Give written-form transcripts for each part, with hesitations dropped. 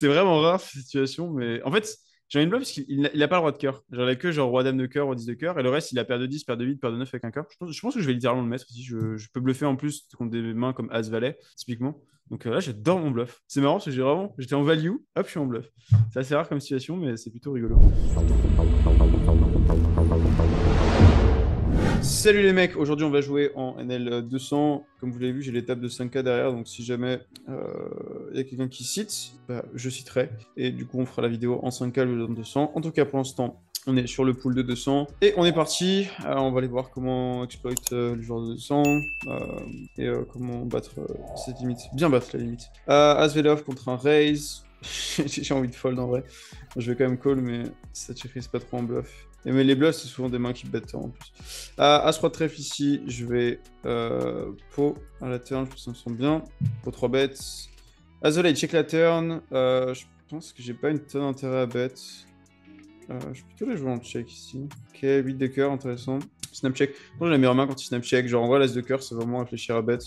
C'est vraiment rare cette situation, mais en fait, j'ai une bluff parce qu'il a pas le roi de cœur. Genre, il a que genre roi dame de cœur, roi 10 de cœur, et le reste, il a paire de 10, paire de 8, paire de 9 avec un cœur. Je pense que je vais littéralement le mettre ici. Je peux bluffer en plus contre des mains comme As Valet, typiquement. Donc là, j'adore mon bluff. C'est marrant parce que j'étais en value, hop, je suis en bluff. C'est assez rare comme situation, mais c'est plutôt rigolo. Salut les mecs, aujourd'hui on va jouer en NL 200. Comme vous l'avez vu, j'ai les tables de 5K derrière, donc si jamais il y a quelqu'un qui cite, bah, je citerai. Et du coup, on fera la vidéo en 5K le 200. En tout cas, pour l'instant, on est sur le pool de 200. Et on est parti. On va aller voir comment exploit le joueur de 200 comment battre cette limite. Bien battre la limite. Asvelov contre un raise. J'ai envie de fold en vrai. Je vais quand même call, mais ça check-raise pas trop en bluff. Mais les bluffs, c'est souvent des mains qui bêtent en plus. As-Roi de trèfle ici, je vais pot à la turn, je pense que ça me semble bien. Pot 3 bêtes. As-Soleil, check la turn. Je pense que j'ai pas une tonne d'intérêt à bet. Je vais plutôt les jouer en check ici. Ok, 8 de cœur, intéressant. Snap check. Moi, j'ai la meilleure main quand il snap check. Genre, en vrai, l'As de cœur, c'est vraiment réfléchir à bet.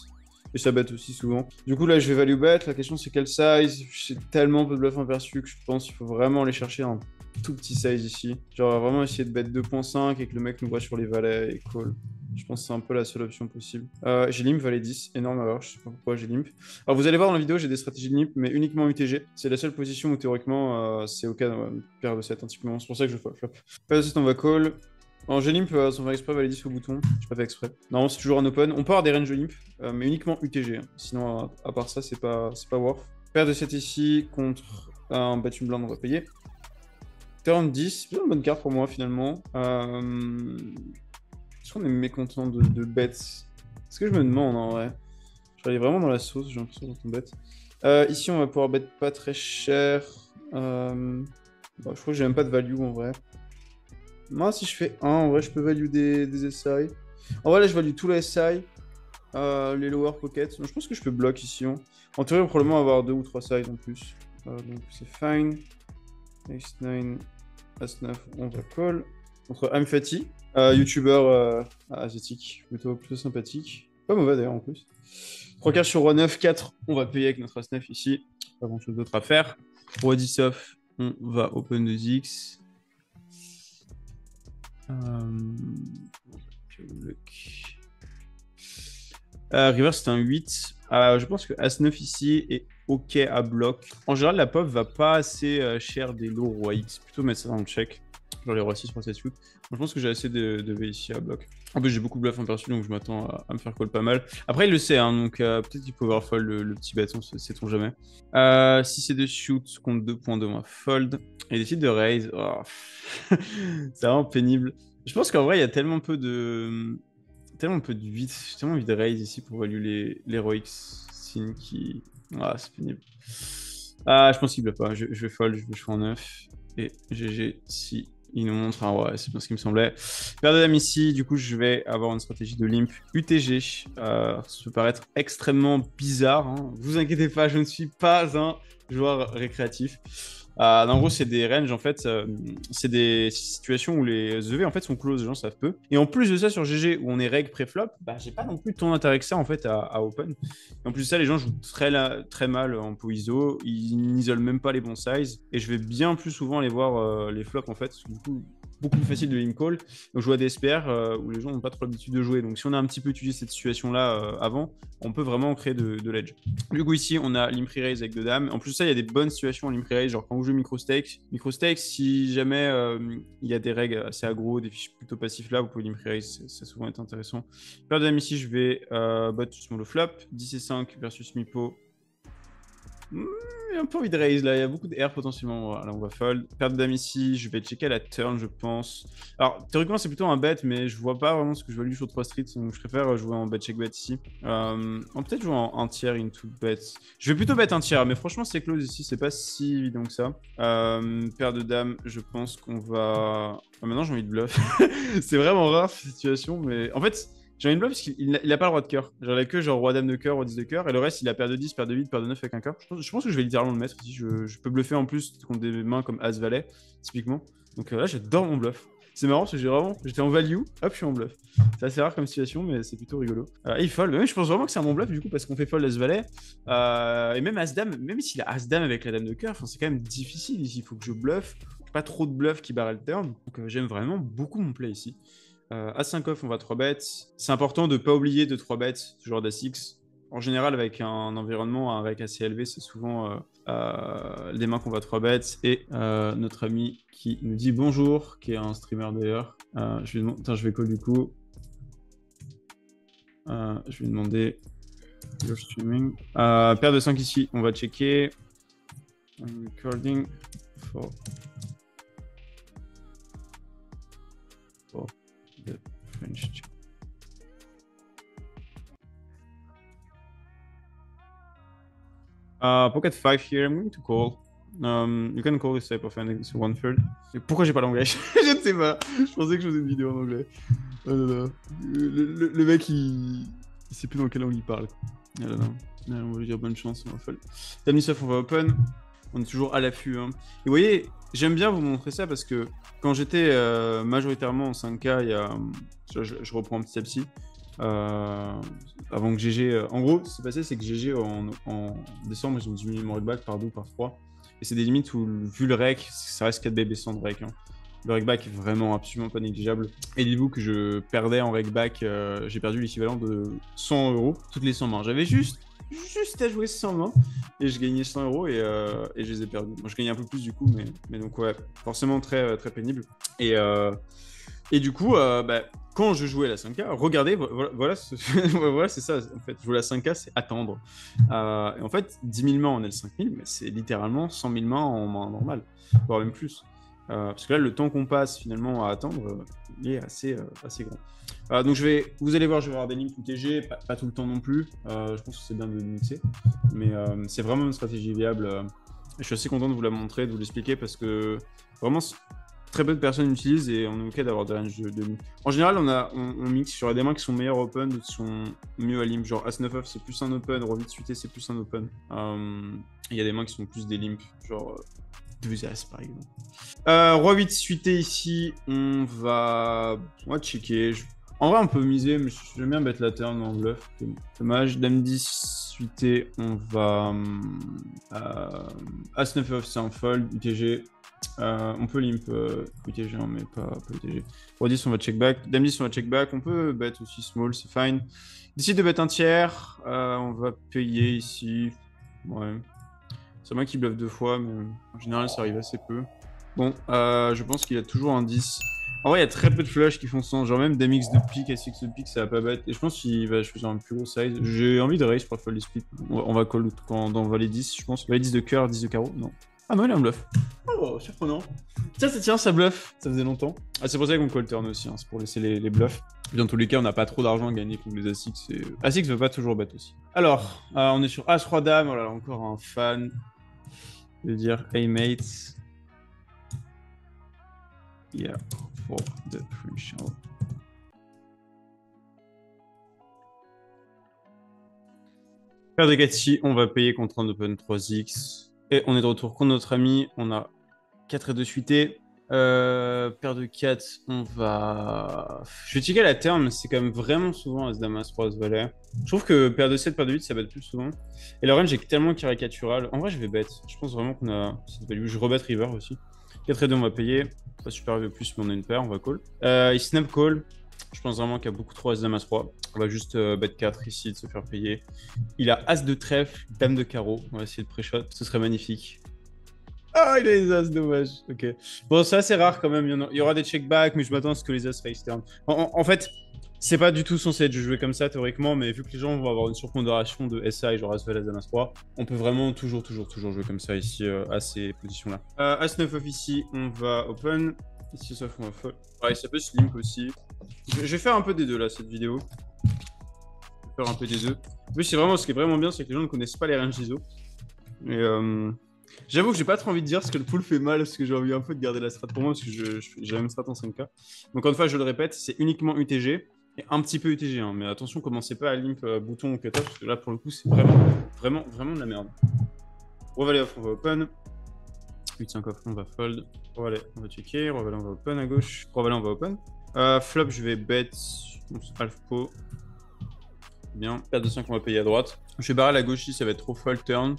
Et ça bet aussi souvent. Du coup, là, je vais value bet. La question, c'est quel size. J'ai tellement peu de bluff aperçu que je pense qu'il faut vraiment aller chercher un tout petit size ici. Genre, vraiment essayer de bet 2.5 et que le mec nous voit sur les valets et call. Je pense que c'est un peu la seule option possible. J'ai limp valet 10, énorme erreur, je sais pas pourquoi j'ai limp. Alors vous allez voir dans la vidéo, j'ai des stratégies de limp, mais uniquement UTG. C'est la seule position où théoriquement c'est OK paire de 7 un petit peu. C'est pour ça que je flop. Paire de 7, on va call. En G-Limp, sans faire exprès, valet 10 au bouton. J'ai pas fait exprès. Normalement, c'est toujours un open. On peut avoir des ranges Limp, mais uniquement UTG. Hein. Sinon, à part ça, c'est pas worth. Paire de 7 ici contre un battu blind, on va payer. Turn 10, c'est une bonne carte pour moi finalement. Est-ce qu'on est mécontent de bêtes? Est-ce que je me demande en vrai? Je vais aller vraiment dans la sauce, j'ai l'impression quand on bête. Ici, on va pouvoir bet pas très cher. Bon, je crois que j'ai même pas de value en vrai. Moi, si je fais 1, en vrai, je peux value des SI. En vrai, là, je value tout les SI, les lower pockets. Donc, je pense que je peux block ici. Hein. En théorie, on va probablement avoir 2 ou 3 sides en plus. Donc, c'est fine. Ace-9, As-9, on va call. Contre Amphati, youtubeur asiatique, plutôt sympathique. Pas mauvais d'ailleurs en plus. 3 cartes sur Roi 9, 4, on va payer avec notre As-9 ici. Pas grand chose d'autre à faire. Roi 10 off, on va open 2x. River, c'est un 8. Je pense que As-9 ici est OK à bloc. En général, la pop va pas assez cher des lots Roi X. Plutôt mettre ça dans le check. Genre les Roi 6, Roi 7 shoot. Je pense que j'ai assez de V ici à bloc. En plus, j'ai beaucoup de bluff en perçu, donc je m'attends à me faire call pas mal. Après, il le sait, hein, donc peut-être qu'il peut overfold le petit bâton, sait-on jamais. Si c'est de shoot contre 2.2, on va fold. Et il décide de raise. Oh. C'est vraiment pénible. Je pense qu'en vrai, il y a tellement peu de vide, j'ai tellement envie de raise ici pour value les Heroic Sin qui. Ah, c'est pénible. Je pense qu'il ne pas. Je vais fold, je vais jouer en 9. Et GG si il nous montre un ouais, c'est bien ce qui me semblait. Paire de dames ici, du coup, je vais avoir une stratégie de limp UTG. Ça peut paraître extrêmement bizarre. Hein. Vous inquiétez pas, je ne suis pas un joueur récréatif. En gros, c'est des ranges, en fait, c'est des situations où les EV en fait sont close, les gens savent peu. Et en plus de ça, sur GG, où on est reg pré-flop, bah, j'ai pas non plus tant d'intérêt que ça en fait à open. Et en plus de ça, les gens jouent très mal en pot ISO, ils n'isolent même pas les bons sizes. Et je vais bien plus souvent aller voir les flops en fait, parce que du coup, beaucoup plus facile de limp call. Donc, je joue à des SPR où les gens n'ont pas trop l'habitude de jouer. Donc, si on a un petit peu étudié cette situation-là avant, on peut vraiment créer de l'edge. Du coup, ici, on a limp raise avec 2 dames. En plus de ça, il y a des bonnes situations en limp raise, genre quand vous jouez micro stake. Micro stake, si jamais il y a des règles assez aggro, des fiches plutôt passifs là, vous pouvez limp raise, ça souvent être intéressant. Paire de dames ici, je vais bot small flop, 10 et 5 versus Mipo. Il y a un peu envie de raise là, il y a beaucoup de R potentiellement. Voilà, on va fold. Paire de dames ici, je vais checker la turn, je pense. Alors, théoriquement, c'est plutôt un bet, mais je vois pas vraiment ce que je value sur 3 streets, donc je préfère jouer en bet check bet ici. On peut peut-être jouer en un tiers into bet. Je vais plutôt bet un tiers, mais franchement, c'est close ici, c'est pas si évident que ça. Paire de dames, je pense qu'on va. Maintenant, j'ai envie de bluff. C'est vraiment rare cette situation, mais en fait. J'ai une bluff parce qu'il a pas le roi de cœur. Genre, il a que genre roi dame de cœur, roi 10 de cœur. Et le reste, il a paire de 10, paire de 8, paire de 9 avec un cœur. Je pense que je vais littéralement le mettre ici. Je peux bluffer en plus contre des mains comme As Valet, typiquement. Donc là, j'adore mon bluff. C'est marrant parce que j'étais en value, hop, je suis en bluff. C'est assez rare comme situation, mais c'est plutôt rigolo. Et il fold. Mais je pense vraiment que c'est un bon bluff du coup parce qu'on fait fold As-Valet. Et même As-Dame, même s'il a As-Dame avec la dame de cœur, c'est quand même difficile ici. Il faut que je bluffe. Pas trop de bluff qui barrait le turn. Donc j'aime vraiment beaucoup mon play ici. As-5 off, on va 3 bêtes. C'est important de ne pas oublier de 3 bêtes, ce genre d'As-X. En général, avec un environnement avec assez élevé, c'est souvent des mains qu'on va 3 bêtes. Et notre ami qui nous dit bonjour, qui est un streamer d'ailleurs. Je vais call du coup. Je vais demander your streaming. Paire de 5 ici, on va checker. Recording for the French chat. Pocket 5 here, I'm going to call. You can call this type of ending, so 1/3. Pourquoi j'ai pas l'anglais? Je ne sais pas. Je pensais que je faisais une vidéo en anglais. Oh là là. Le mec, il sait plus dans quelle langue il parle. Oh là là. On va lui dire bonne chance, on va fold. Dame-9, on va open. On est toujours à l'affût. Hein. Et vous voyez, j'aime bien vous montrer ça parce que quand j'étais majoritairement en 5K, il y a, je reprends petit à petit. Avant que GG. En gros, ce qui s'est passé, c'est que GG en décembre, ils ont diminué mon rec par 2 ou par 3. Et c'est des limites où, vu le rec, ça reste 4 BB sans rec. Hein. Le rec back est vraiment absolument pas négligeable. Et dites-vous que je perdais en rec back, j'ai perdu l'équivalent de 100 € toutes les 100 mains. J'avais juste à jouer 100 mains et je gagnais 100 € et je les ai perdus. Moi, je gagnais un peu plus du coup, mais donc ouais, forcément très, très pénible. Et du coup, quand je jouais la 5K, regardez, voilà c'est ça en fait. Jouer la 5K, c'est attendre. Et en fait, 10 000 mains en L5 000, mais c'est littéralement 100 000 mains en main normale, voire même plus. Parce que là, le temps qu'on passe finalement à attendre, il est assez grand. Donc vous allez voir, je vais avoir des lignes UTG, pas tout le temps non plus. Je pense que c'est bien de mixer, mais c'est vraiment une stratégie viable. Je suis assez content de vous la montrer, de vous l'expliquer parce que vraiment très peu de personnes l'utilisent et on est ok d'avoir des ranges de lignes. En général, on mixe sur des mains qui sont meilleures open, d'autres qui sont mieux à limp. Genre As-9 off, c'est plus un open, Roi 8 suité, c'est plus un open. Il y a des mains qui sont plus des limps, genre 2 As par exemple. Roi 8 suité ici, on va checker. En vrai, on peut miser, mais j'aime bien mettre la turn en bluff. Dommage. Dame 10 suité, on va. As-9 off, c'est un fold. UTG. On peut limp UTG, hein, mais pas UTG. Roi 10, on va check back. Dame 10, on va check back. On peut bet aussi small, c'est fine. Décide de bet un tiers. On va payer ici. Ouais. C'est moi qui bluffe 2 fois, mais en général, ça arrive assez peu. Bon, je pense qu'il y a toujours un 10. En vrai, il y a très peu de flush qui font sens. Genre même des mix de pique, SX de pique, ça va pas bête. Et je pense qu'il va choisir un plus gros size. J'ai envie de raise pour fold les split. On va call dans valet 10, je pense. Valet 10 de cœur, 10 de carreau, non. Ah non, il a un bluff. Oh, surprenant. Tiens, ça bluff. Ça faisait longtemps. C'est pour ça qu'on call turn aussi, hein. C'est pour laisser les bluffs. Et dans tous les cas, on n'a pas trop d'argent à gagner contre les As-X. Et... As-X veut pas toujours bet aussi. Alors, on est sur As-Roi Dame. Voilà, encore un fan. Je vais dire, hey mates. Yeah, for the free show. Paire de 4 ici, on va payer contre un open 3x. Et on est de retour contre notre ami. On a 4 et 2 suités. Paire de 4, on va. Je vais checker la turn, mais c'est quand même vraiment souvent As-Dame, As-Roi, As-Valet. Je trouve que paire de 7, paire de 8, ça bet plus souvent. Et le range est tellement caricatural. En vrai, je vais bet. Je pense vraiment qu'on a cette value. Je rebet river aussi. 4 et 2, on va payer. Pas super de plus, mais on a une paire, on va call. Il snap call. Je pense vraiment qu'il y a beaucoup trop As-Dame, As-Roi. On va juste bet 4 ici, de se faire payer. Il a As de trèfle, Dame de carreau. On va essayer de pré-shot. Ce serait magnifique. Ah, il a les As, dommage. Ok. Bon, c'est assez rare quand même. Il y aura des check-back, mais je m'attends à ce que les As face turn. En fait, c'est pas du tout censé être joué comme ça théoriquement, mais vu que les gens vont avoir une surpondération de SI, genre As-Valet, As-Dame, As-Roi, on peut vraiment toujours jouer comme ça ici à ces positions-là. As-9 off ici, on va open. Ici, sauf on va fold. Ouais, ça peut se limp aussi. Je vais faire un peu des deux là, cette vidéo. Je vais faire un peu des deux. En plus, ce qui est vraiment bien, c'est que les gens ne connaissent pas les ranges ISO. Et j'avoue que j'ai pas trop envie de dire parce que le pool fait mal, parce que j'ai envie un peu de garder la strat pour moi, parce que j'ai la même strat en 5K. Donc encore une fois, je le répète, c'est uniquement UTG et un petit peu UTG, hein, mais attention, commencez pas à limp bouton ou cutoff, parce que là pour le coup, c'est vraiment de la merde. On va aller off, on va open. 8-5 off, on va fold. Roi valet, on va checker. Roi valet, on va open à gauche. Roi valet, on va open. Flop, je vais bet. Half pot. Bien. Paire de 5, on va payer à droite. Je vais barrer à gauche ici, ça va être trop fold turn.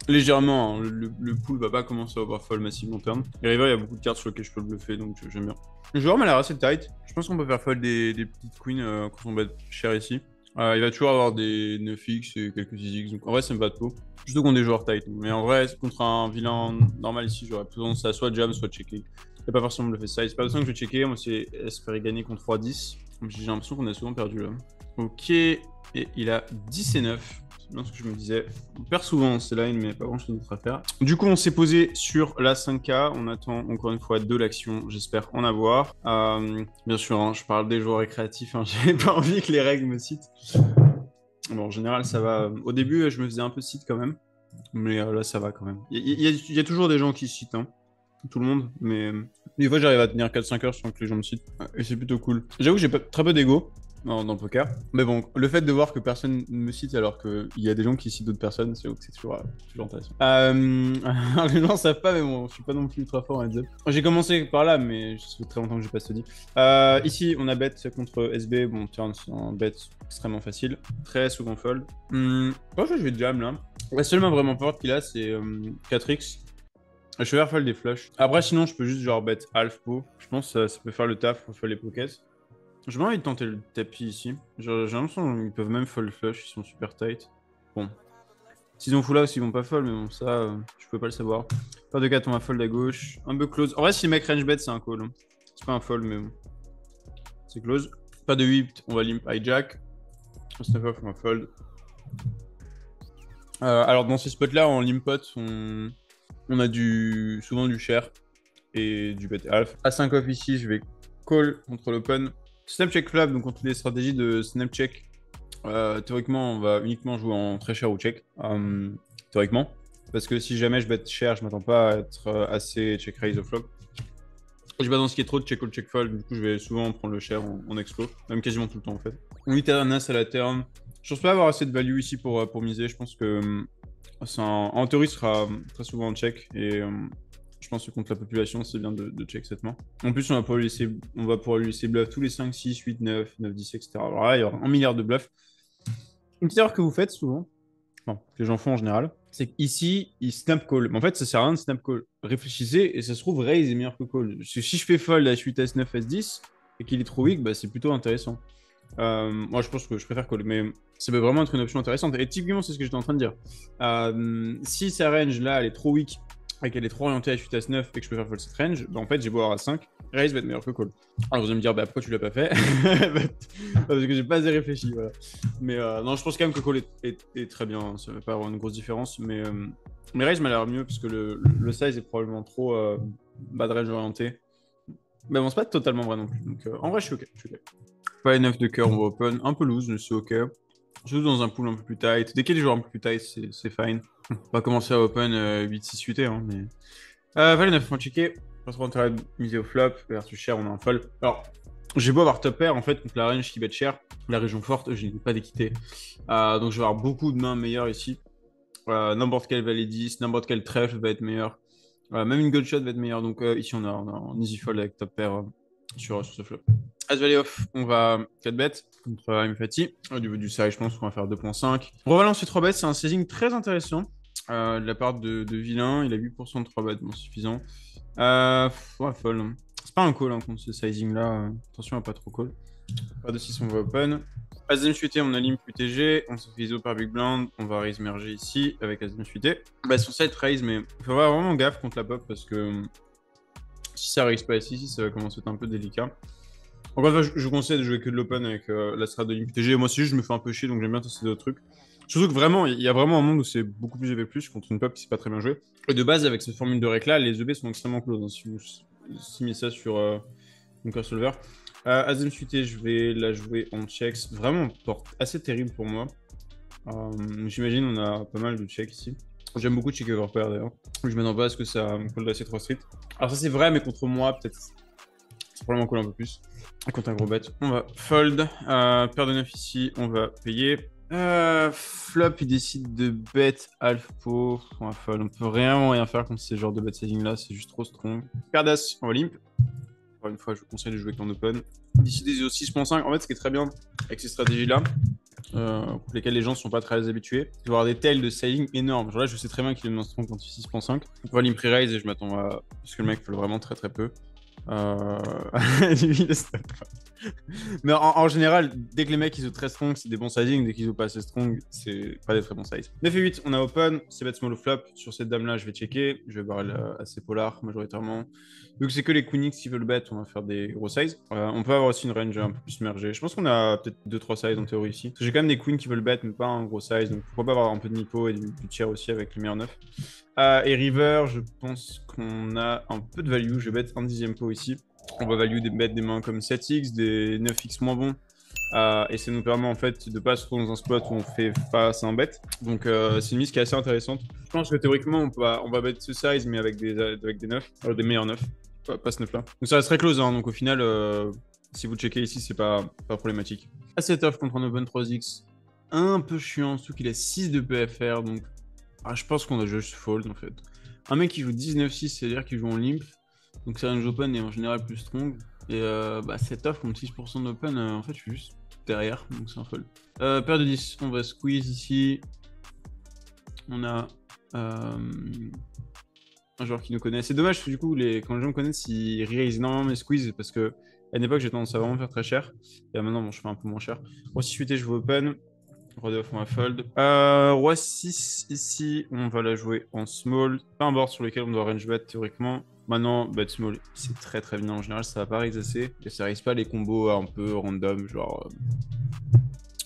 Légèrement, hein, le pool va pas commencer à overfold massivement turn. Et river, il y a beaucoup de cartes sur lesquelles je peux le bluffer, donc j'aime bien. Le joueur m'a l'air assez tight. Je pense qu'on peut faire fold des petites queens quand on bet cher ici. Il va toujours avoir des 9x et quelques 6x, donc en vrai, ça me va de peau. Surtout contre des joueurs tight. Mais en vrai, contre un vilain normal ici, j'aurais plus tendance à soit jam, soit checker. Il pas forcément bluffer size. Pas besoin que je vais checker, moi, c'est espérer gagner contre 3-10. J'ai l'impression qu'on a souvent perdu là. Ok, et il a 10 et 9. C'est bien ce que je me disais. On perd souvent ces lines, mais pas grand chose d'autre à faire. Du coup, on s'est posé sur la 5K. On attend encore une fois de l'action. J'espère en avoir. Bien sûr, hein, je parle des joueurs récréatifs. Hein, j'ai pas envie que les règles me citent. Bon, en général, ça va. Au début, je me faisais un peu cite quand même. Mais là, ça va quand même. Il y a toujours des gens qui citent. Hein. Tout le monde. Mais des fois, j'arrive à tenir 4-5 heures sans que les gens me citent. Et c'est plutôt cool. J'avoue que j'ai très peu d'ego. Dans le poker. Mais bon, le fait de voir que personne ne me cite alors qu'il y a des gens qui citent d'autres personnes, c'est toujours intéressant. Les gens savent pas, mais bon, je suis pas non plus ultra fort en heads up. J'ai commencé par là, mais ça fait très longtemps que j'ai pas study. Ici, on a bet contre SB. Bon, turn, c'est un bet extrêmement facile. Très souvent fold. Je pense que je vais jam là. La seule main vraiment forte qu'il a, c'est 4x. Je vais faire fold des flushs. Après, sinon, je peux juste genre bet half pot. Je pense que ça peut faire le taf pour faire les pockets. J'ai pas envie de tenter le tapis ici. J'ai l'impression qu'ils peuvent même fold flush, ils sont super tight. Bon. S'ils ont full house, ils vont pas fold, mais bon, ça, je peux pas le savoir. Pas de 4, on va fold à gauche. Un peu close. En vrai, si le mec range bet, c'est un call. C'est pas un fold, mais bon. C'est close. Pas de 8, on va limp hijack. Snap off, on va fold. Alors, dans ces spots-là, en limp pot, on a souvent du cher et du bet half. À 5 off ici, je vais call contre l'open. Snap check flop, donc contre les stratégies de snap check, théoriquement, on va uniquement jouer en très cher ou check. Théoriquement. Parce que si jamais je bet cher, je m'attends pas à être assez check raise au flop. Je vais pas dans ce qui est trop de check call, check fold, du coup je vais souvent prendre le cher en explo, même quasiment tout le temps en fait. On Eternas à la turn. Je pense pas avoir assez de value ici pour miser, je pense que en théorie ce sera très souvent en check et je pense que contre la population c'est bien de check cette main. En plus on va pouvoir lui laisser bluff tous les 5, 6, 8, 9, 9, 10, etc. Alors là il y aura 1 milliard de bluffs. Une petite erreur que vous faites souvent, enfin, que les gens font en général, c'est qu'ici, ils snap call. Mais en fait, ça sert à rien de snap call. Réfléchissez, et ça se trouve, raise est meilleur que call. Parce que si je fais fold à 8 S9, S10, et qu'il est trop weak, bah, c'est plutôt intéressant. Moi, je pense que je préfère call, mais ça peut vraiment être une option intéressante. Et typiquement, c'est ce que j'étais en train de dire. Si sa range, là, elle est trop weak, et qu'elle est trop orientée à 8 S9, et que je peux faire fold cette range, bah, en fait, j'ai beau avoir à 5, raise va être meilleur que call. Alors vous allez me dire, bah, pourquoi tu l'as pas fait? Parce que j'ai pas assez réfléchi, voilà. Mais non, je pense quand même que call est très bien, hein. Ça va pas avoir une grosse différence, mais raise m'a l'air mieux, parce que le size est probablement trop bad range orienté. Mais bon, c'est pas totalement vrai non plus, donc en vrai, je suis ok. Pas les 9 de cœur, on va open, un peu loose, mais c'est ok. Surtout dans un pool un peu plus tight. Dès qu'il y a des joueurs un peu plus tight, c'est fine. On va commencer à open 8-6 UT, hein, mais... Valet 9, on va checker. Pas trop intérêt de miser au flop. Versus cher, on a un fold. Alors, j'ai beau avoir top pair, en fait, contre la range qui bet cher, la région forte, je n'ai pas d'équité. Donc, je vais avoir beaucoup de mains meilleures ici. N'importe quel valet 10, n'importe quel trèfle va être meilleur. Même une good shot va être meilleure. Donc, ici, on a un easy fold avec top pair sur ce flop. As valet off, on va 4 bet contre Mfati. Au niveau du size, je pense qu'on va faire 2.5. Revalence sur 3 bets, c'est un sizing très intéressant. De la part de Vilain, il a 8% de 3 bets, bon, suffisant. Ouais, fold. C'est pas un call hein, contre ce sizing là. Attention à pas trop call. Pas de 6, on va open. As-Dame suité, on a limp UTG. On se fait ISO par Big Blind. On va raise merger ici avec As-Dame suité. Bah, son side raise, mais il faut avoir vraiment gaffe contre la pop parce que si ça raise pas ici, ça va commencer à être un peu délicat. Encore une fois, je vous conseille de jouer que de l'open avec la strat de limp UTG. Moi aussi, je me fais un peu chier donc j'aime bien tester d'autres trucs. Surtout que vraiment, il y a vraiment un monde où c'est beaucoup plus EV+, contre une pop qui c'est pas très bien joué. Et de base, avec cette formule de rec là, les EB sont extrêmement close. Hein, si vous signez ça sur Bunker Solver. As-Dame suité, je vais la jouer en checks. Vraiment, porte assez terrible pour moi. J'imagine on a pas mal de checks ici. J'aime beaucoup checker overpair d'ailleurs. Je m'attends pas à ce que ça me colle assez 3 street. Alors ça c'est vrai, mais contre moi, peut-être c'est probablement colle un peu plus. Et contre un gros bet, on va fold. Paire de 9 ici, on va payer. Flop, il décide de bet half pot. On peut rien faire contre ces genres de bet sizing là, c'est juste trop strong. Paire d'as, on va limp. Encore une fois, je vous conseille de jouer avec ton open. Décider au 6.5. En fait, ce qui est très bien avec ces stratégies là, pour lesquelles les gens ne sont pas très habitués, c'est d'avoir des tails de sizing énormes. Genre là, je sais très bien qu'il est strong quand il est 6.5. On va limp pre-raise et je m'attends à ce que le mec fait vraiment très très peu. Mais en général, dès que les mecs ils ont très strong, c'est des bons sizing. Dès qu'ils ont pas assez strong, c'est pas des très bons size. 9 et 8, on a open. C'est bet small ou flop. Sur cette dame là, je vais checker. Je vais barrel assez polar majoritairement. Donc c'est que les queen X qui veulent bet, on va faire des gros size. On peut avoir aussi une range un peu plus mergée. Je pense qu'on a peut-être 2-3 sizes en théorie ici. Parce que j'ai quand même des queens qui veulent bet, mais pas un gros size. Donc pourquoi pas avoir un peu de nippo et du tiers aussi avec le meilleur 9. Et river, je pense qu'on a un peu de value. Je vais bet un dixième pot ici. On va value mettre des mains comme 7x, des 9x moins bons. Et ça nous permet en fait de pas se retrouver dans un spot où on fait face à un bet. Donc c'est une mise qui est assez intéressante. Je pense que théoriquement on va bet ce size mais avec des 9, des meilleurs 9, pas ce 9 là. Donc ça reste très close, hein. Donc au final si vous checkez ici c'est pas problématique. Assez tough contre un open 3x, un peu chiant, surtout qu'il a 6 de PFR, donc je pense qu'on a juste fold en fait. Un mec qui joue 19-6, c'est-à-dire qu'il joue en limp. Donc c'est range open et en général plus strong. Et cette offre contre 6% d'open, en fait je suis juste derrière, donc c'est un fold. Paire de 10, on va squeeze ici. On a un joueur qui nous connaît. C'est dommage parce que du coup quand les gens me connaissent, ils raise énormément mes squeeze parce que à une époque j'ai tendance à vraiment faire très cher. Et maintenant bon, je fais un peu moins cher. Roi 6 8 je vais open. Roi de off on va fold. Roi 6 ici, on va la jouer en small. Pas un board sur lequel on doit range bet théoriquement. Maintenant, bet small, c'est très très bien. En général, ça va pas raise assez. Et ça raise pas les combos un peu random, genre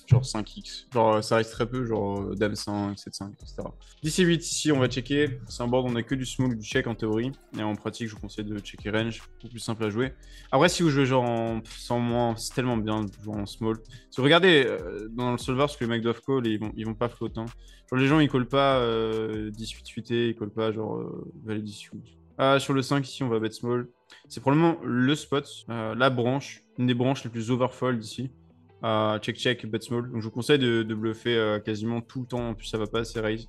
5x. Genre, ça raise très peu, genre dame 5, 7-5, etc. 10 et 8 ici, on va checker. C'est un board où on a que du small ou du check en théorie. Et en pratique, je vous conseille de checker range. Beaucoup plus simple à jouer. Après, si vous jouez genre en sans moins, c'est tellement bien de jouer en small. Si vous regardez dans le solver, ce que les mecs doivent call, ils vont pas float. Hein. Genre, les gens, ils callent pas 18-8 et ils callent pas genre valet 18. Sur le 5, ici, on va bet small. C'est probablement le spot, la branche, une des branches les plus overfold ici. Check, bet small. Donc, je vous conseille de bluffer quasiment tout le temps. En plus, ça va pas assez raise.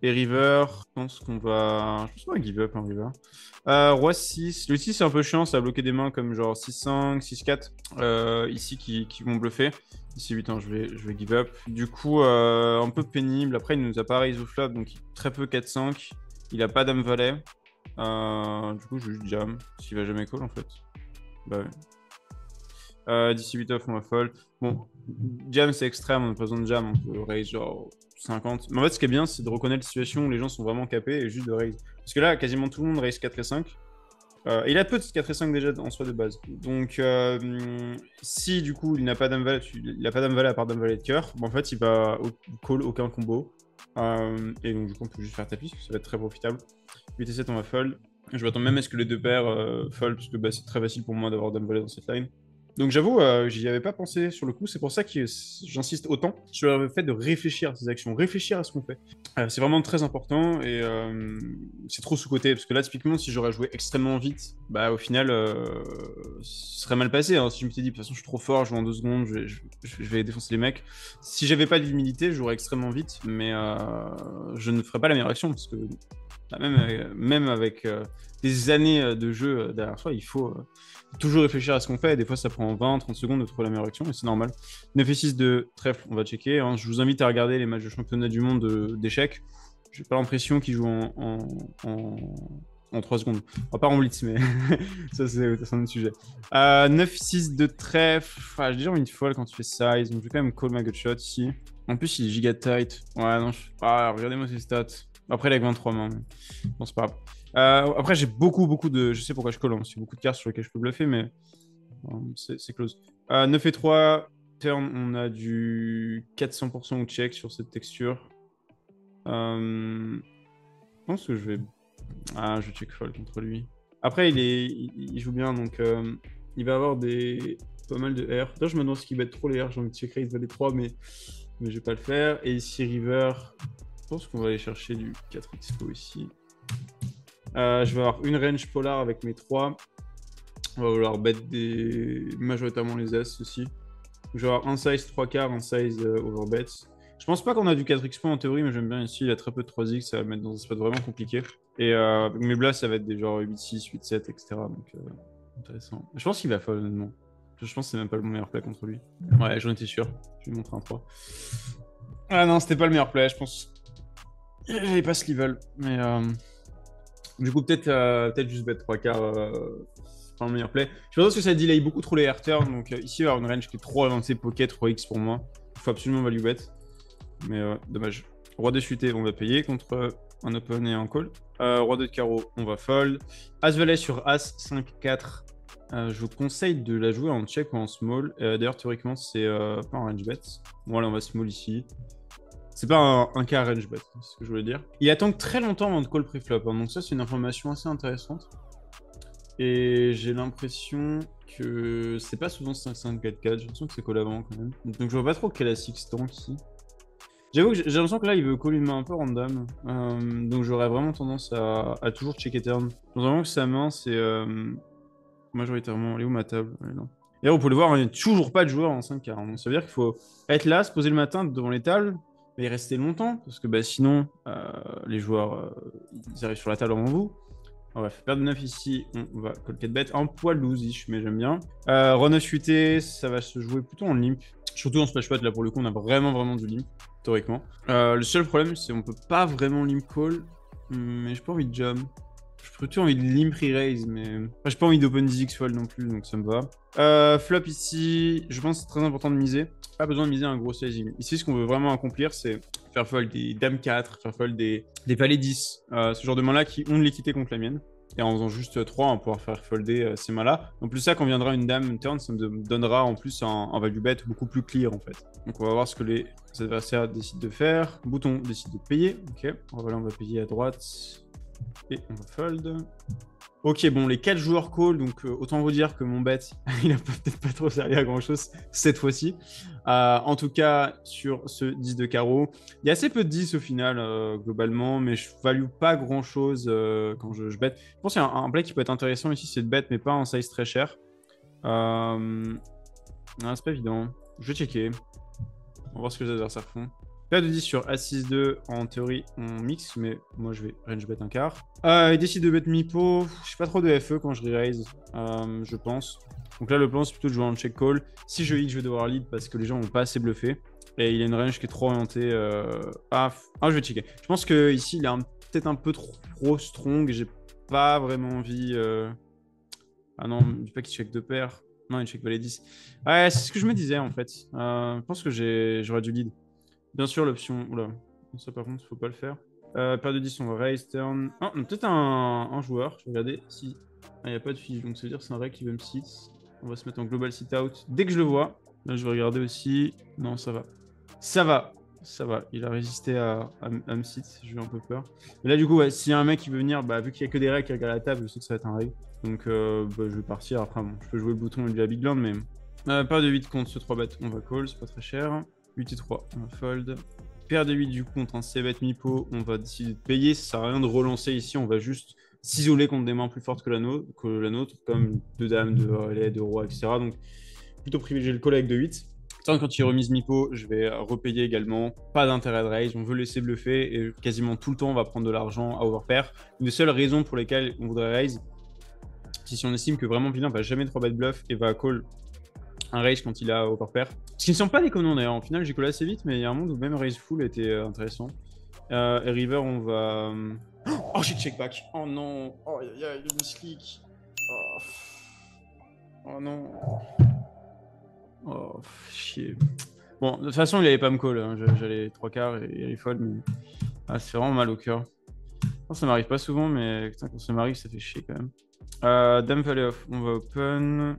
Et river, je pense qu'on va give up un river. Roi 6. Le 6, c'est un peu chiant. Ça a bloqué des mains comme genre 6-5, 6-4. Ici, qui vont bluffer. Ici 8 ans, je vais give up. Du coup, un peu pénible. Après, il nous a pas raise au flop, donc très peu 4-5. Il a pas dame valet. Du coup, je vais juste jam. S'il va jamais call, en fait. Bah ouais. D'ici 8 off, on va fold. Bon, jam, c'est extrême. On a pas besoin de jam. On peut raise genre 50. Mais en fait, ce qui est bien, c'est de reconnaître la situation où les gens sont vraiment capés et juste de raise. Parce que là, quasiment tout le monde raise 4 et 5. Il a peu de 4 et 5 déjà en soi de base. Donc, si du coup, il n'a pas dame valet, à part dame valet de cœur, bon, en fait, il va call aucun combo. Et donc, du coup, on peut juste faire tapis, ça va être très profitable. 8 et 7, on va fold. Je m'attends même à ce que les deux paires fold, parce que bah, c'est très facile pour moi d'avoir dame valet dans cette line. Donc j'avoue, j'y avais pas pensé sur le coup, c'est pour ça que j'insiste autant sur le fait de réfléchir à ces actions, réfléchir à ce qu'on fait. C'est vraiment très important et c'est trop sous-coté, parce que là, typiquement, si j'aurais joué extrêmement vite, bah au final, ce serait mal passé. Hein. Si je me suis dit, de toute façon, je suis trop fort, je joue en 2 secondes, je vais défoncer les mecs. Si j'avais pas d'humilité, je jouerais extrêmement vite, mais je ne ferais pas la meilleure action, parce que bah, même avec des années de jeu derrière soi, il faut toujours réfléchir à ce qu'on fait. Des fois, ça prend 20-30 secondes de trouver la meilleure action, et c'est normal. 9 et 6 de trèfle, on va checker. Hein. Je vous invite à regarder les matchs de championnat du monde d'échecs. J'ai pas l'impression qu'ils jouent en 3 secondes. Enfin, pas en blitz, mais ça, c'est un autre sujet. 9-6 de trèfle. J'ai déjà envie de folle quand tu fais size, donc je vais quand même call ma gutshot ici. En plus, il est giga tight. Ouais, non, regardez-moi ses stats. Après, il a que 23 mains. Bon, c'est pas grave. Après, j'ai beaucoup de... Je sais pourquoi je colle, hein, parce qu'il y a beaucoup de cartes sur lesquelles je peux bluffer, mais c'est close. 9 et 3, turn, on a du 400% au check sur cette texture. Je pense que je vais... je vais check fold contre lui. Après, il joue bien, donc il va avoir pas mal de R. Là, je me demande ce qu'il bet trop les R. J'ai envie de check raise les 3, mais je vais pas le faire. Et ici, river... Je pense qu'on va aller chercher du 4xpo ici. Je vais avoir une range polar avec mes 3. On va vouloir bet majoritairement les As aussi. Je vais avoir un size 3 quarts, un size overbet. Je pense pas qu'on a du 4x point en théorie, mais j'aime bien ici. Il a très peu de 3x, ça va mettre dans un spot vraiment compliqué. Et mes blasts, ça va être des genre 8-6, 8-7, etc. Donc intéressant. Je pense qu'il va fold, honnêtement. Je pense que c'est même pas le meilleur play contre lui. Ouais, j'en étais sûr. Je vais lui montrer un 3. Ah non, c'était pas le meilleur play, je pense. J'avais pas ce level. Mais du coup, peut-être juste bet 3 quarts. C'est pas le meilleur play. Je pense que ça delay beaucoup trop les air turns. Donc ici, il va y avoir une range qui est trop avancée, pocket, 3x pour moi. Il faut absolument value bet. Mais dommage. Roi de suité, on va payer contre un open et un call. Roi de carreau, on va fold. As valet sur As 5-4. Je vous conseille de la jouer en check ou en small. D'ailleurs, théoriquement, c'est pas un range bet. Bon, allez, on va small ici. C'est pas un cas range bet, c'est ce que je voulais dire. Il attend très longtemps avant de call pré-flop. Hein, donc ça, c'est une information assez intéressante. Et j'ai l'impression que c'est pas souvent 5-5-4-4. J'ai l'impression que c'est call avant quand même. Donc je vois pas trop quel a 6 tank ici. J'avoue que j'ai l'impression que là, il veut call une main un peu random. Donc j'aurais vraiment tendance à toujours checker turn. Dans un moment que sa main, c'est majoritairement... Elle est où ma table? Non. Et là, vous pouvez le voir, il n'y a toujours pas de joueur en 5 quarts. Donc ça veut dire qu'il faut être là, se poser le matin devant les tables, mais rester longtemps, parce que bah, sinon, les joueurs, ils arrivent sur la table avant vous. Bref, paire de 9 ici, on va call 4 bet. Un poil loose-ish, mais j'aime bien. Roi 9 UT, ça va se jouer plutôt en limp. Surtout en splash pot, là pour le coup, on a vraiment du limp, théoriquement. Le seul problème, c'est qu'on peut pas vraiment limp call, mais j'ai pas envie de jam. J'ai plutôt envie de limp re-raise, mais... Enfin, j'ai pas envie d'open 10x fold non plus, donc ça me va. Flop ici, je pense que c'est très important de miser. Pas besoin de miser un gros sizing. Ici, ce qu'on veut vraiment accomplir, c'est faire fold des dames 4, faire fold des palets 10. Ce genre de mains-là qui ont de l'équité contre la mienne. Et en faisant juste 3, on va pouvoir faire folder ces mains-là. En plus, ça, quand viendra une dame turn, ça me donnera en plus un value bet beaucoup plus clear, en fait. Donc, on va voir ce que les adversaires décident de faire. Bouton décide de payer. Ok. Voilà, on va payer à droite. Et on va fold. Ok, bon, les 4 joueurs call, donc autant vous dire que mon bet, il a peut-être pas trop servi à grand-chose cette fois-ci. En tout cas, sur ce 10 de carreau, il y a assez peu de 10 au final, globalement, mais je value pas grand-chose quand je bet. Je pense qu'il y a un play qui peut être intéressant ici, c'est de bet, mais pas en size très cher. C'est pas évident. Je vais checker. On va voir ce que les adversaires font. Paire de 10 sur A6-2, en théorie on mixe, mais moi je vais range bet un quart. Il décide de bet mi-pot, je sais pas trop de FE quand je re-raise, je pense. Donc là le plan c'est plutôt de jouer en check call. Si je X, je vais devoir lead parce que les gens vont pas assez bluffer. Et il a une range qui est trop orientée... je vais checker. Je pense qu'ici il est peut-être un peu trop strong, j'ai pas vraiment envie... Ah non, je dis pas qu'il check deux paires. Non, il check valet 10. Ouais, c'est ce que je me disais en fait. Je pense que j'aurais dû lead. Bien sûr, l'option... Oula, ça par contre, faut pas le faire. Paire de 10, on va raise, turn... Oh, peut-être un joueur. Je vais regarder si... Ah, il n'y a pas de fiche, donc ça veut dire que c'est un rec qui veut me sit. On va se mettre en global sit out. Dès que je le vois, là, je vais regarder aussi... Non, ça va. Ça va. Ça va. Il a résisté à me sit. J'ai eu un peu peur. Mais là, du coup, ouais, s'il y a un mec qui veut venir, bah, vu qu'il n'y a que des recs qui regardent la table, je sais que ça va être un reg. Donc, bah, je vais partir. Après, bon, je peux jouer le bouton et la big blind, mais... Paire de 8 contre ce 3 bet, on va call, c'est pas très cher. 8 et 3, on va fold. Paire de 8 du coup contre un C-bet mi-pot, on va décider de payer. Ça sert à rien de relancer ici, on va juste s'isoler contre des mains plus fortes que la nôtre, comme 2 dames, 2 relais, 2 rois, etc. Donc plutôt privilégier le call avec 2-8. Quand il remise mi-pot, je vais repayer également. Pas d'intérêt de raise, on veut laisser bluffer et quasiment tout le temps on va prendre de l'argent à overpair. Une des seules raisons pour lesquelles on voudrait raise, c'est si on estime que vraiment vilain va jamais 3 bet bluff et va call un raise quand il a overpair. Ce qui ne sont pas déconnants d'ailleurs. En final, j'ai collé assez vite, mais il y a un monde où même raise full était intéressant. Et river, on va. Oh, j'ai check back. Oh non. Oh, il y a une misclick. Oh non. Oh, chier. Bon, de toute façon, il allait pas me call. Hein. J'allais 3 quarts et il allait fold, mais. Ah, c'est vraiment mal au cœur. Ça m'arrive pas souvent, mais putain, quand ça m'arrive, ça fait chier quand même. Dame valet off. On va open.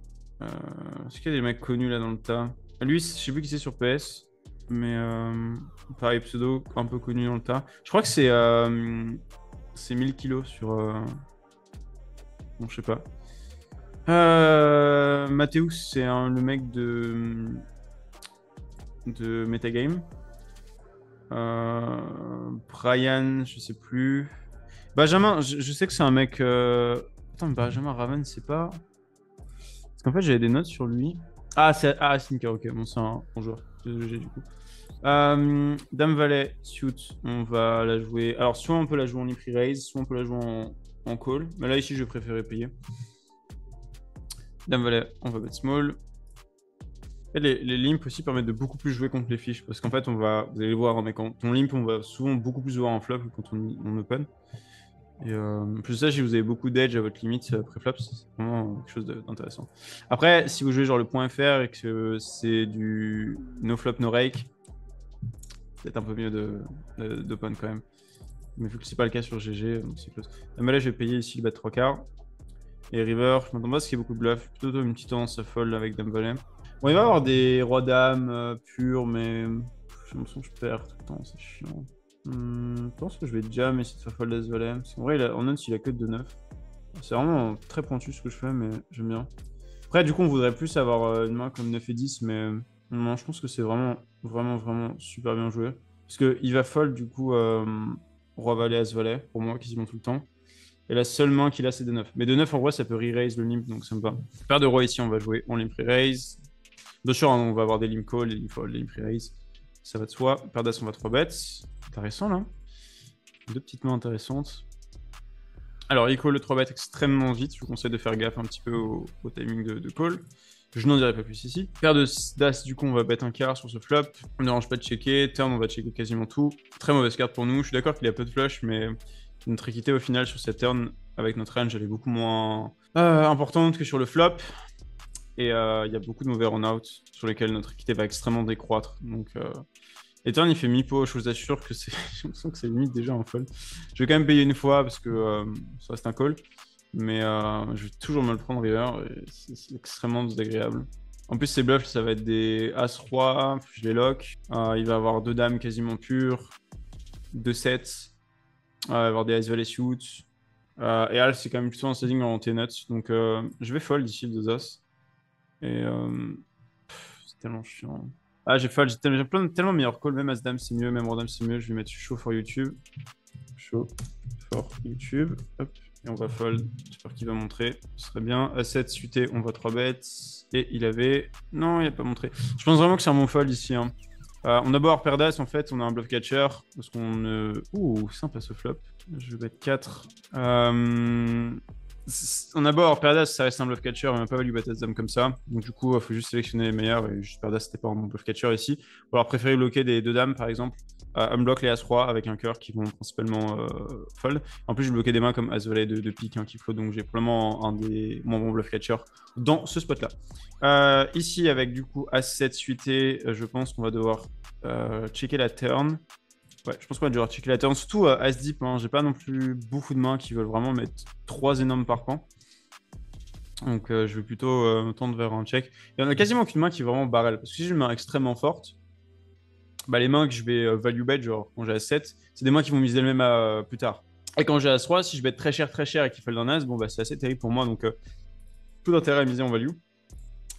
Est-ce qu'il y a des mecs connus là dans le tas? Lui, je sais plus qui c'est sur PS, mais pareil, pseudo, un peu connu dans le tas. Je crois que c'est 1000 kilos sur... Bon, je sais pas. Mathéus, c'est le mec de Metagame. Brian, je sais plus. Benjamin, je sais que c'est un mec... Attends, mais Benjamin Raven, c'est pas... Parce qu'en fait, j'avais des notes sur lui. Ah, c'est Sinker, ok, bon, c'est un bon joueur. GG du coup. Dame Valet, suit, on va la jouer. Alors, soit on peut la jouer en Impri Raise, soit on peut la jouer en call. Mais là, ici, je préférais payer. Dame Valet, on va bet small. Et les limps aussi permettent de beaucoup plus jouer contre les fiches. Parce qu'en fait, vous allez voir, hein, mais quand on limp, on va souvent beaucoup plus voir en flop que quand on open. Et plus ça, si vous avez beaucoup d'edge à votre limite pré-flop, c'est vraiment quelque chose d'intéressant. Après, si vous jouez genre le point .fr et que c'est du no flop, no rake, peut-être un peu mieux d'open quand même. Mais vu que c'est pas le cas sur GG, donc c'est close. Mais là, je vais payer ici le bet 3 quarts. Et river, je m'attends pas à ce qu'il y ait beaucoup de bluff. Plutôt une petite tendance à fold avec dame valet. Bon, il va y avoir des rois dames purs, mais j'ai l'impression que je perds tout le temps, c'est chiant. Je pense que je vais jam essayer de faire fold as valet. Parce qu'en vrai, on note il a que de 9. C'est vraiment très pointu ce que je fais, mais j'aime bien. Après, du coup, on voudrait plus avoir une main comme 9 et 10, mais non, je pense que c'est vraiment, vraiment, vraiment super bien joué. Parce qu'il va fold, du coup, roi valet, as valet, pour moi, quasiment tout le temps. Et la seule main qu'il a, c'est de 9. Mais de 9, en vrai, ça peut re-raise le limp, donc ça me va. Paire de roi ici, on va jouer on limp re-raise. Bien sûr, hein, on va avoir des limp call, des limp fold, des limp re-raise. Ça va de soi. Paire d'as, on va 3 bets. Intéressant, là. Deux petites mains intéressantes. Alors, il call le 3 bet extrêmement vite. Je vous conseille de faire gaffe un petit peu au timing de call. Je n'en dirai pas plus ici. Paire de d'as, du coup, on va bet un quart sur ce flop. On ne dérange pas de checker. Turn, on va checker quasiment tout. Très mauvaise carte pour nous. Je suis d'accord qu'il a peu de flush, mais notre équité au final sur cette turn avec notre range, elle est beaucoup moins importante que sur le flop. Et il y a beaucoup de mauvais run-out sur lesquels notre équité va extrêmement décroître. Donc, et turn, il fait mi-pot. Je vous assure que c'est, je sens que c'est limite déjà un fold. Je vais quand même payer une fois parce que ça reste un call. Mais je vais toujours me le prendre river. C'est extrêmement désagréable. En plus, ces bluffs, ça va être des As-Roi. Je les lock. Il va avoir 2 dames quasiment pures. 2 sets. Il va avoir des As-Valet suits. Et Al, c'est quand même plutôt un setting orienté nuts. Donc, je vais fold ici le 2 As. Et c'est tellement chiant. Ah, j'ai fold. J'ai tellement meilleur call. Même As-Dame, c'est mieux. Même Roi-Dame, c'est mieux. Je vais mettre show for YouTube. Show for YouTube. Hop. Et on va fold. J'espère qu'il va montrer. Ce serait bien. A7 suité, on va 3 bets. Et il avait. Non, il n'a pas montré. Je pense vraiment que c'est un bon fold ici. Hein. On a beau avoir paire d'as, en fait, on a un bluff catcher. Parce qu'on. Ouh, sympa ce flop. Je vais bet 4. On a beau avoir paire d'as, ça reste un bluff catcher. On n'a pas value bet as-dame comme ça. Donc, du coup, il faut juste sélectionner les meilleurs. Et juste paire d'as, c'était pas un bon bluff catcher ici. Ou alors préférer bloquer des 2 dames, par exemple. Unblock les As-Roi avec un cœur qui vont principalement fold. En plus, je bloquais des mains comme As-Valet de pique hein, qui flotte, donc j'ai probablement un des moins bons bluff catchers dans ce spot-là. Ici, avec du coup As-7 suité, je pense qu'on va devoir checker la turn. Ouais, je pense qu'on va devoir checker la turn, surtout As-Deep. Hein, j'ai pas non plus beaucoup de mains qui veulent vraiment mettre 3 énormes par pan. Donc je vais plutôt me tendre vers un check. Il y en a quasiment aucune main qui est vraiment barrel, parce que si j'ai une main extrêmement forte, bah, les mains que je vais value bet, genre quand j'ai As-7, c'est des mains qui vont miser le même plus tard. Et quand j'ai As-3, si je bet très cher et qu'il fold un As, bon bah c'est assez terrible pour moi, donc peu d'intérêt à miser en value.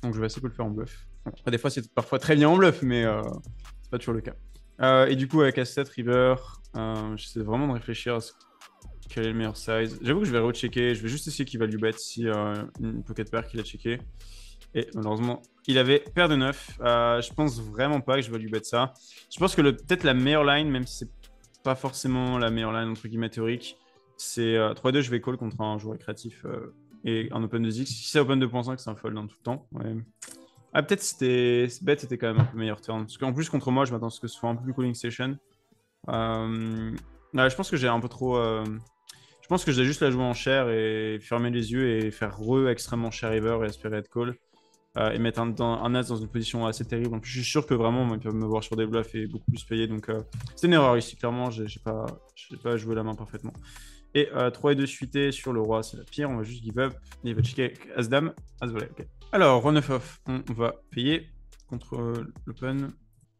Donc je vais essayer de le faire en bluff. Après, des fois c'est parfois très bien en bluff, mais c'est pas toujours le cas. Et du coup avec As-7, river, j'essaie vraiment de réfléchir à quel est le meilleur size. J'avoue que je vais rechecker, je vais juste essayer qu'il value bet si une pocket pair qu'il a checké. Et malheureusement, il avait paire de 9. Je pense vraiment pas que je vais lui bet ça. Je pense que peut-être la meilleure line, même si c'est pas forcément la meilleure line entre guillemets théorique, c'est 3-2, je vais call contre un joueur créatif et un open 2x. Si c'est open 2.5, c'est un fold dans tout le temps. Ouais. Ah, peut-être bet était quand même un peu meilleur turn. Parce qu'en plus, contre moi, je m'attends à ce que ce soit un peu plus calling station. Je pense que j'ai un peu trop. Je pense que j'ai juste la jouer en chair et fermer les yeux et faire extrêmement cher river et espérer être call. Et mettre un as dans une position assez terrible. En plus, je suis sûr que vraiment, ils peuvent me voir sur des bluffs et beaucoup plus payer. Donc, c'est une erreur ici. Clairement, j'ai pas joué la main parfaitement. Et 3 et 2 suités sur le roi, c'est la pire. On va juste give up. Et il va checker avec As-Dame. As-Valet, ok. Alors, roi 9 off, on va payer contre l'open.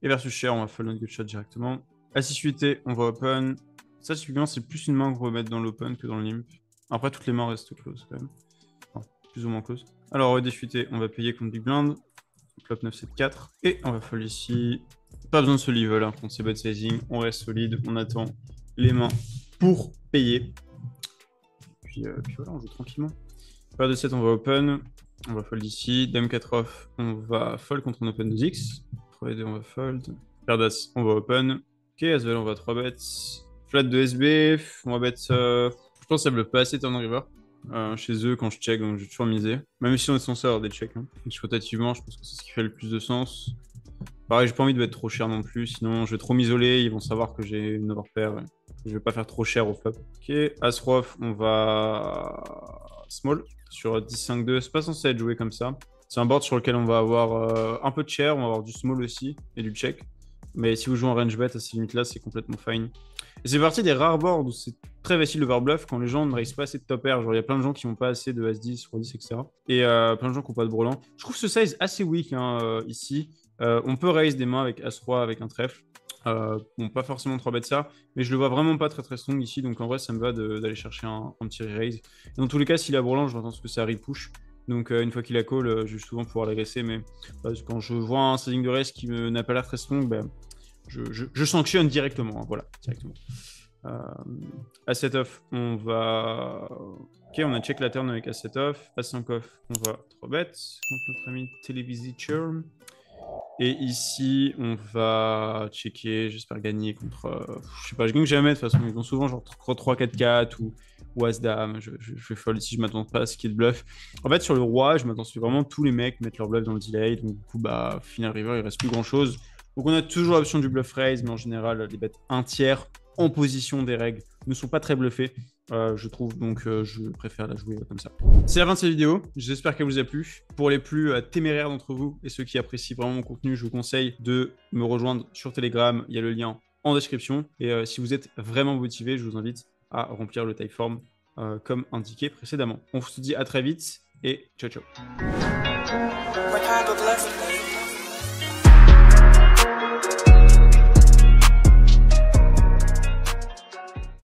Et versus cher, on va fold notre good shot directement. As-6 suité, on va open. Ça, typiquement, c'est plus une main qu'on va mettre dans l'open que dans le limp. Après, toutes les mains restent close quand même. Enfin, plus ou moins close. Alors, déchuté, on va payer contre Big Blind. Flop 9, 7, 4. Et on va fold ici. Pas besoin de ce level hein, contre ces bot sizing. On reste solide. On attend les mains pour payer. Puis voilà, on joue tranquillement. Paire de 7, on va open. On va fold ici. Dame 4 off, on va fold contre un open 2x. 3 et 2, on va fold. Paire d'as, on va open. Ok, as-vel, on va 3 bets. Flat de SB, on va bet. Je pense que ça bluff pas assez turn river. Chez eux, quand je check, donc j'ai toujours misé. Même si on est censé avoir des checks. Hein. Rotativement, je pense que c'est ce qui fait le plus de sens. Pareil, j'ai pas envie de mettre trop cher non plus, sinon je vais trop m'isoler, ils vont savoir que j'ai une overpair. Je vais pas faire trop cher au flop. Ok, As-Rof, on va small sur 10-5-2. C'est pas censé être joué comme ça. C'est un board sur lequel on va avoir un peu de chair, on va avoir du small aussi et du check. Mais si vous jouez en range bet à ces limites-là, c'est complètement fine. Et c'est parti des rares boards où c'est très facile de overbluff quand les gens ne raisent pas assez de top air. Genre, il y a plein de gens qui n'ont pas assez de As-10, Roi-10, etc. Et plein de gens qui n'ont pas de brelan. Je trouve ce size assez weak hein, ici. On peut raise des mains avec As-Roi, avec un trèfle. Bon, pas forcément 3 bêtes ça, mais je le vois vraiment pas très strong ici, donc en vrai ça me va d'aller chercher un petit raise. Et dans tous les cas, s'il a brelan, je m'attends à ce que ça repush. Donc une fois qu'il a call, je vais souvent pouvoir l'agresser, mais quand je vois un sizing de raise qui n'a pas l'air très strong, ben, je sanctionne directement, hein, voilà, directement. Asset off, on va... Ok, on a check la turn avec asset off. As-5 off, on va 3 bêtes contre notre ami Televisiture. Et ici, on va checker, j'espère gagner contre... je sais pas, je gagne jamais de toute façon. Ils vont souvent genre 3-4-4 ou As-Dame. Je vais fold ici, je m'attends pas à ce qu'il y ait de bluff. En fait, sur le roi, je m'attends à ce que vraiment tous les mecs mettent leur bluff dans le delay. Donc, du coup, bah, final river, il reste plus grand chose. Donc, on a toujours l'option du bluff raise, mais en général, les bêtes 1/3 en position des règles ne sont pas très bluffées. Je trouve, donc je préfère la jouer comme ça. C'est la fin de cette vidéo, j'espère qu'elle vous a plu. Pour les plus téméraires d'entre vous et ceux qui apprécient vraiment mon contenu, je vous conseille de me rejoindre sur Telegram, il y a le lien en description. Et si vous êtes vraiment motivé, je vous invite à remplir le Typeform comme indiqué précédemment. On se dit à très vite et ciao ciao.